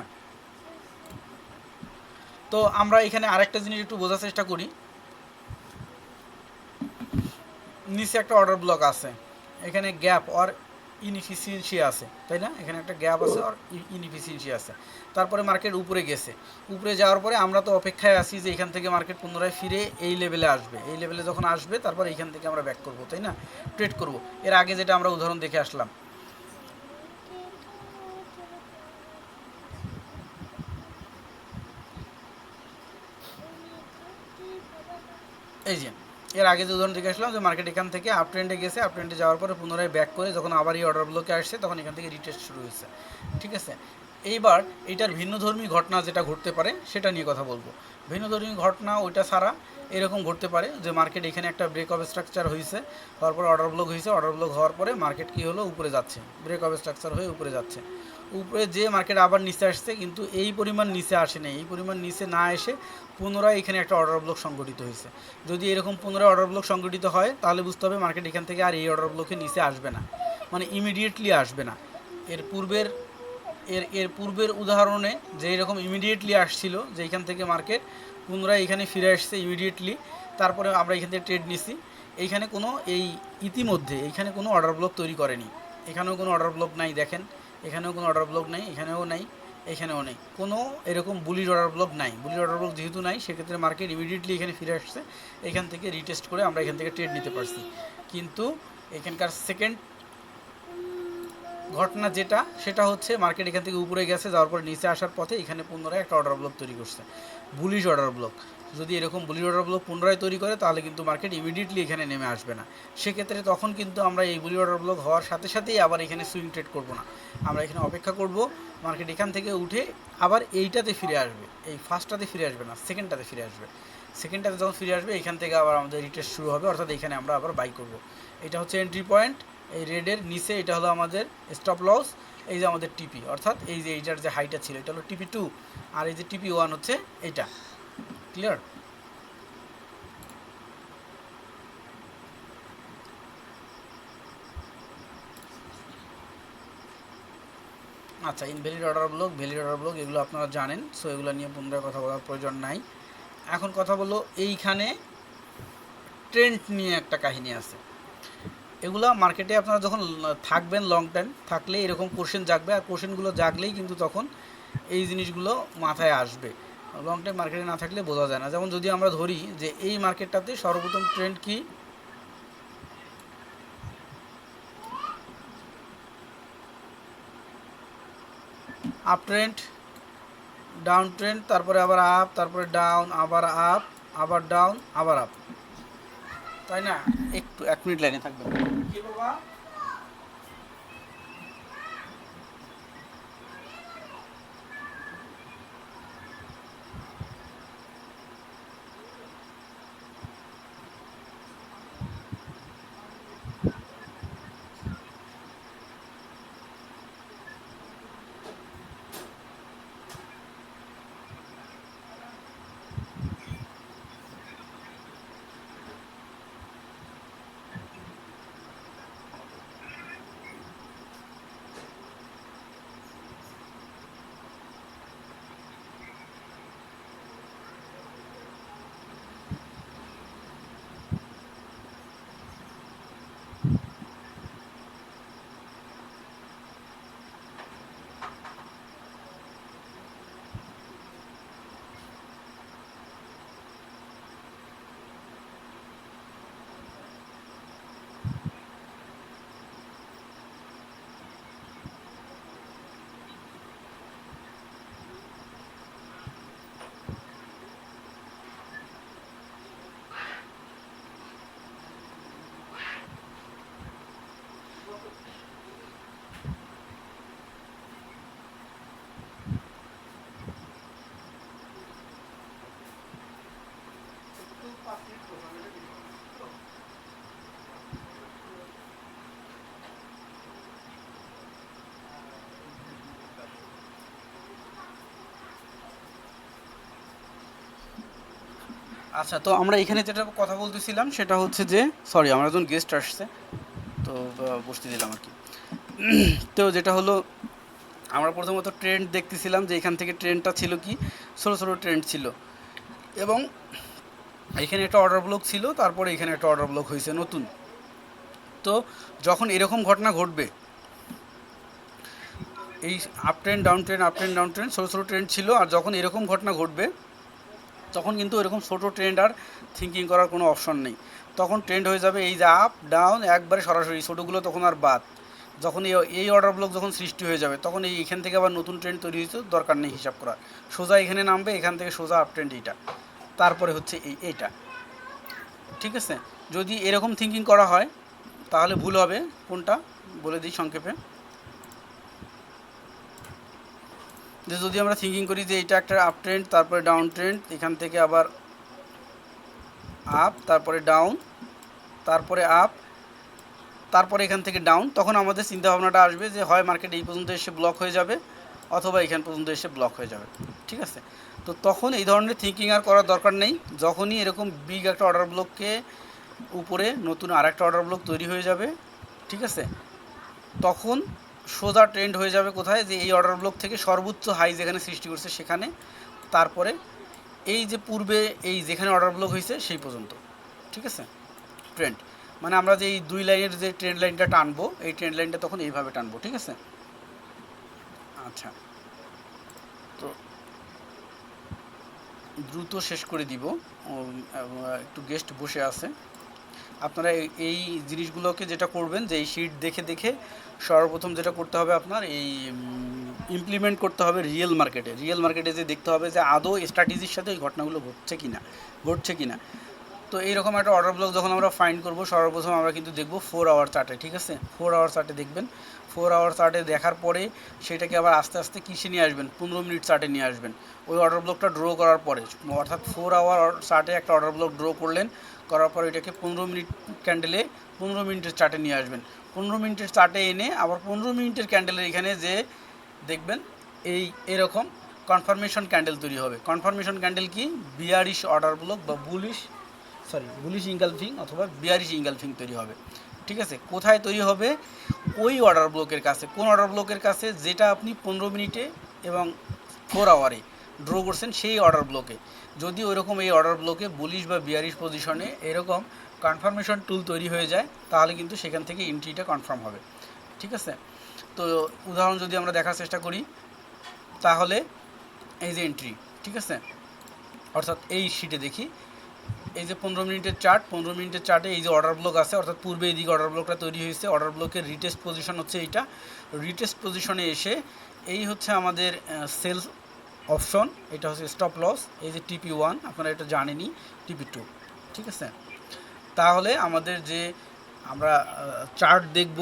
তো আমরা এখানে আরেকটা জিনিস একটু বোঝার চেষ্টা করি। নিচে একটা অর্ডার ব্লক আছে, এখানে গ্যাপ অর ইনএফিসিয়েন্সি আছে, তাই না? এখানে একটা গ্যাপ আছে আর ইনএফিসিয়েন্সি আছে। তারপরে মার্কেট উপরে গেছে, উপরে যাওয়ার পরে আমরা তো অপেক্ষায় আছি যে এখান থেকে মার্কেট পুনরায় ফিরে এই লেভেলে আসবে, এই লেভেলে যখন আসবে তারপর এইখান থেকে আমরা ব্যাক করব, তাই না? ট্রেড করব। এর আগে যেটা আমরা উদাহরণ দেখে আসলাম, এই যে এর আগে যে উদাহরণ দেখে আসলাম যে মার্কেট এখান থেকে আপ ট্রেন্ডে গেছে, আপ ট্রেন্ডে যাওয়ার পরে পুনরায় ব্যাক করে যখন আবার এই অর্ডার ব্লকে আসছে তখন এখান থেকে রিটেস্ট শুরু হয়েছে। ঠিক আছে, এইবার এটার ভিন্নধর্মী ঘটনা যেটা ঘটতে পারে সেটা নিয়ে কথা বলবো। ভিন্নধর্মী ঘটনা ওইটা ছাড়া এরকম ঘটতে পারে যে মার্কেট এখানে একটা ব্রেক অফ স্ট্রাকচার হয়েছে, হওয়ার পরে অর্ডার ব্লক হয়েছে, অর্ডার ব্লক হওয়ার পরে মার্কেট কী হলো, উপরে যাচ্ছে, ব্রেক অফ স্ট্রাকচার হয়ে উপরে যাচ্ছে, উপরে যে মার্কেট আবার নিচে আসছে, কিন্তু এই পরিমাণ নিচে আসে নেই, এই পরিমাণ নিচে না এসে পুনরায় এখানে একটা অর্ডার ব্লক সংগঠিত হয়েছে। যদি এরকম পুনরায় অর্ডার ব্লক সংগঠিত হয় তাহলে বুঝতে হবে মার্কেট এখান থেকে আর এই অর্ডার ব্লকে নিচে আসবে না, মানে ইমিডিয়েটলি আসবে না। এর পূর্বের এর পূর্বের উদাহরণে যে এরকম ইমিডিয়েটলি আসছিল, যে এখান থেকে মার্কেট পুনরায় এখানে ফিরে আসছে ইমিডিয়েটলি, তারপরে আমরা এখান থেকে ট্রেড নিছি, এইখানে কোনো ইতিমধ্যে এইখানে কোনো অর্ডার ব্লক তৈরি করেনি, এখানেও কোনো অর্ডার ব্লক নাই, দেখেন এখানেও কোনো অর্ডার ব্লক নাই, এখানেও নাই, এখানেও নেই, কোনো এরকম বুলিশ অর্ডার ব্লক নাই। বুলিশ অর্ডার ব্লক যেহেতু নাই, সেক্ষেত্রে মার্কেট ইমিডিয়েটলি এখানে ফিরে আসছে, এখান থেকে রিটেস্ট করে আমরা এখান থেকে ট্রেড নিতে পারছি। কিন্তু এখানকার সেকেন্ড ঘটনা যেটা, সেটা হচ্ছে মার্কেট এখান থেকে উপরে গেছে, যাওয়ার পর নিচে আসার পথে এখানে পুনরায় একটা অর্ডার ব্লক তৈরি করছে, বুলিশ অর্ডার ব্লক। যদি এরকম বুলিশ অর্ডার ব্লক পুনরায় তৈরি করে তাহলে কিন্তু মার্কেট ইমিডিয়েটলি এখানে নেমে আসবে না। সেক্ষেত্রে তখন কিন্তু আমরা এই বুলিশ অর্ডার ব্লক হওয়ার সাথে সাথেই আবার এখানে সুইং ট্রেড করবো না, আমরা এখানে অপেক্ষা করব মার্কেট এখান থেকে উঠে আবার এইটাতে ফিরে আসবে, এই ফার্স্টটাতে ফিরে আসবে না, সেকেন্ডটাতে ফিরে আসবে। সেকেন্ডটাতে যখন ফিরে আসবে এখান থেকে আবার আমাদের রিটেস্ট শুরু হবে, অর্থাৎ এখানে আমরা আবার বাই করব। এটা হচ্ছে এন্ট্রি পয়েন্ট, এই রেডের নিচে এটা হলো আমাদের স্টপ লস, এই যে আমাদের টিপি, অর্থাৎ এই যে এইটার যে হাইটা ছিল এটা হলো টিপি 2, আর এই যে টিপি 1 হচ্ছে এইটা। ক্লিয়ার? আচ্ছা, invalid order block, valid order block এগুলো আপনারা জানেন, সো এগুলো নিয়ে পুনরায় কথা বলার প্রয়োজন নাই। এখন কথা বলো এইখানে ট্রেন্ড নিয়ে একটা কাহিনী আছে। এগুলো মার্কেটে আপনারা যখন থাকবেন লং টাইম থাকলে এরকম কোশ্চেন জাগবে, আর কোশ্চেনগুলো জাগলেই কিন্তু তখন এই জিনিসগুলো মাথায় আসবে। লং টাইম মার্কেটে না থাকলে বোঝা যায় না। যেমন যদি আমরা ধরি যে এই মার্কেটটাতে সর্বপ্রথম ট্রেন্ড কি, আপ ট্রেন্ড, ডাউন ট্রেন্ড, তারপরে আবার আপ, তারপরে ডাউন, আবার আপ, আবার ডাউন, আবার আপ, তাই না? একটু 1 মিনিট লাইনে থাকবেন। কি বাবা? আচ্ছা, তো আমরা এখানে যেটা কথা বলতেছিলাম সেটা হচ্ছে যে, সরি আমার একজন গেস্ট আসছে, তো বসতে দিলাম আর কি। তো যেটা হলো, আমরা প্রথমত ট্রেন্ড দেখতেছিলাম যে এখান থেকে ট্রেন্ডটা ছিল কি, ছোটো ছোটো ট্রেন্ড ছিল, এবং এখানে একটা অর্ডার ব্লক ছিল, তারপরে এখানে একটা অর্ডার ব্লক হয়েছে নতুন। তো যখন এরকম ঘটনা ঘটবে, এই up trend down trend, up trend down trend, ছোটো ছোটো ট্রেন্ড ছিল, আর যখন এরকম ঘটনা ঘটবে তখন কিন্তু এরকম ছোটো ট্রেন্ড আর থিঙ্কিং করার কোনো অপশন নেই, তখন ট্রেন্ড হয়ে যাবে এই যে আপ ডাউন একবারে সরাসরি, ছোটোগুলো তখন আর বাদ। যখন এই অর্ডার ব্লক যখন সৃষ্টি হয়ে যাবে তখন এইখান থেকে আবার নতুন ট্রেন্ড তৈরি হয়েছে, দরকার নেই হিসাব করার, সোজা এখানে নামবে, এখান থেকে সোজা আপ ট্রেন্ড এইটা, তারপরে হচ্ছে এইটা। ঠিক আছে? যদি এরকম থিঙ্কিং করা হয় তাহলে ভুল হবে। কোনটা বলে দিই সংক্ষেপে। যে যদি আমরা থিঙ্কিং করি যে এটা একটা আপ ট্রেন্ড, তারপরে ডাউন ট্রেন্ড, এখান থেকে আবার আপ, তারপরে ডাউন, তারপরে আপ, তারপরে এখান থেকে ডাউন, তখন আমাদের চিন্তা ভাবনাটা আসবে যে হয় মার্কেট এই পর্যন্ত এসে ব্লক হয়ে যাবে অথবা এখান পর্যন্ত এসে ব্লক হয়ে যাবে। ঠিক আছে, তো তখন এই ধরনের থিঙ্কিং আর করার দরকার নেই। যখনই এরকম বিগ একটা অর্ডার ব্লককে উপরে নতুন আর একটা অর্ডার ব্লক তৈরি হয়ে যাবে, ঠিক আছে, তখন সোজা ট্রেন্ড হয়ে যাবে কোথায়, যে এই অর্ডার ব্লক থেকে সর্বোচ্চ হাই যেখানে সৃষ্টি করছে সেখানে, তারপরে এই যে পূর্বে এই যেখানে অর্ডার ব্লক হয়েছে সেই পর্যন্ত। ঠিক আছে, ট্রেন্ড মানে আমরা যে এই দুই লাইনের যে ট্রেন্ড লাইনটা টানবো, এই ট্রেন্ড লাইনটা তখন এইভাবে টানবো। ঠিক আছে, আচ্ছা, তো দ্রুত শেষ করে দিব, একটু গেস্ট বসে আছে। আপনারা এই জিনিসগুলোকে যেটা করবেন যে এই শিট দেখে দেখে সর্বপ্রথম যেটা করতে হবে আপনার এই ইমপ্লিমেন্ট করতে হবে রিয়েল মার্কেটে। রিয়েল মার্কেটে যে দেখতে হবে যে আদৌ স্ট্র্যাটেজির সাথে এই ঘটনাগুলো ঘটছে কি না। তো এইরকম একটা অর্ডার ব্লক যখন আমরা ফাইন্ড করব, সর্বপ্রথম আমরা কিন্তু দেখব 4 আওয়ার চার্টে। ঠিক আছে, 4 আওয়ার চার্টে দেখবেন। 4 আওয়ার চার্টে দেখার পরে সেটাকে আবার আস্তে আস্তে কিসে নিয়ে আসবেন, 15 মিনিট চার্টে নিয়ে আসবেন। ওই অর্ডার ব্লকটা ড্র করার পরে, অর্থাৎ 4 আওয়ার চার্টে একটা অর্ডার ব্লক ড্র করলেন, করার পরে এটাকে 15 মিনিট ক্যান্ডেলে 15 মিনিটের চার্টে নিয়ে আসবেন। 15 মিনিটের চার্টে এনে আবার 15 মিনিটের ক্যান্ডেলের এখানে যে দেখবেন এরকম কনফার্মেশন ক্যান্ডেল তৈরি হবে। কনফার্মেশন ক্যান্ডেল কি, বিয়ারিশ অর্ডার ব্লক বা বুলিশ ইনগালফিং অথবা বিয়ারিশ ইনগালফিং তৈরি হবে। ঠিক আছে, কোথায় তৈরি হবে, ওই অর্ডার ব্লকের কাছে। কোন অর্ডার ব্লকের কাছে, যেটা আপনি 15 মিনিটে এবং 4 আওয়ারে ড্র করছেন সেই অর্ডার ব্লকে। যদি ওইরকম এই অর্ডার ব্লকে বুলিশ বা বিয়ারিশ পজিশনে এরকম কনফার্মেশন টুল তৈরি হয়ে যায়, তাহলে কিন্তু সেখান থেকে এন্ট্রিটা কনফার্ম হবে। ঠিক আছে, তো উদাহরণ যদি আমরা দেখার চেষ্টা করি, তাহলে এই যে এন্ট্রি, ঠিক আছে, অর্থাৎ এই শিটে দেখি, এই যে 15 মিনিটের চার্ট, 15 মিনিটের চার্টে এই যে অর্ডার ব্লক আছে, অর্থাৎ পূর্বে এইদিকে অর্ডার ব্লকটা তৈরি হয়েছে। অর্ডার ব্লকের রিটেস্ট পজিশন হচ্ছে এইটা। রিটেস্ট পজিশনে এসে এই হচ্ছে আমাদের সেল অপশন, এটা হচ্ছে স্টপ লস, এই যে TP1 আপনারা এটা জানেনই, TP2। ঠিক আছে, তাহলে আমাদের যে আমরা চার্ট দেখব,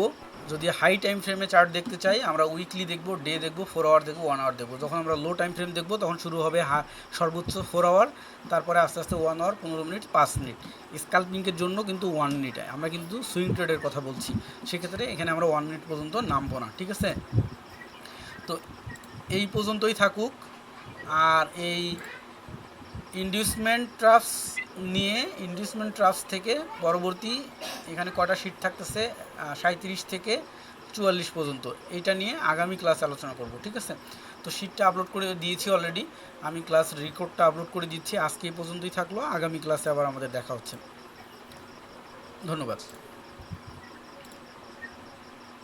যদি হাই টাইম ফ্রেমে চার্ট দেখতে চাই আমরা উইকলি দেখব, ডে দেখব, 4 আওয়ার দেখব, 1 আওয়ার দেখব। যখন আমরা লো টাইম ফ্রেম দেখব তখন শুরু হবে সর্বোচ্চ 4 আওয়ার, তারপরে আস্তে আস্তে 1 আওয়ার, 15 মিনিট, 5 মিনিট। স্ক্যালপিংয়ের জন্য কিন্তু 1 মিনিট, আমরা কিন্তু সুইং ট্রেডের কথা বলছি, সেক্ষেত্রে এখানে আমরা 1 মিনিট পর্যন্ত নামবো না। ঠিক আছে, তো এই পর্যন্তই থাকুক। আর এই ইনডিউসমেন্ট ট্রাফস থেকে পরবর্তী এখানে কটা শিট থাকতেছে, 37 থেকে 44 পর্যন্ত, এইটা নিয়ে আগামী ক্লাসে আলোচনা করব। ঠিক আছে, তো শিটটা আপলোড করে দিয়েছি অলরেডি, আমি ক্লাস রেকর্ডটা আপলোড করে দিচ্ছি। আজকে এই পর্যন্তই থাকলো, আগামী ক্লাসে আবার আমাদের দেখা হচ্ছে। ধন্যবাদ।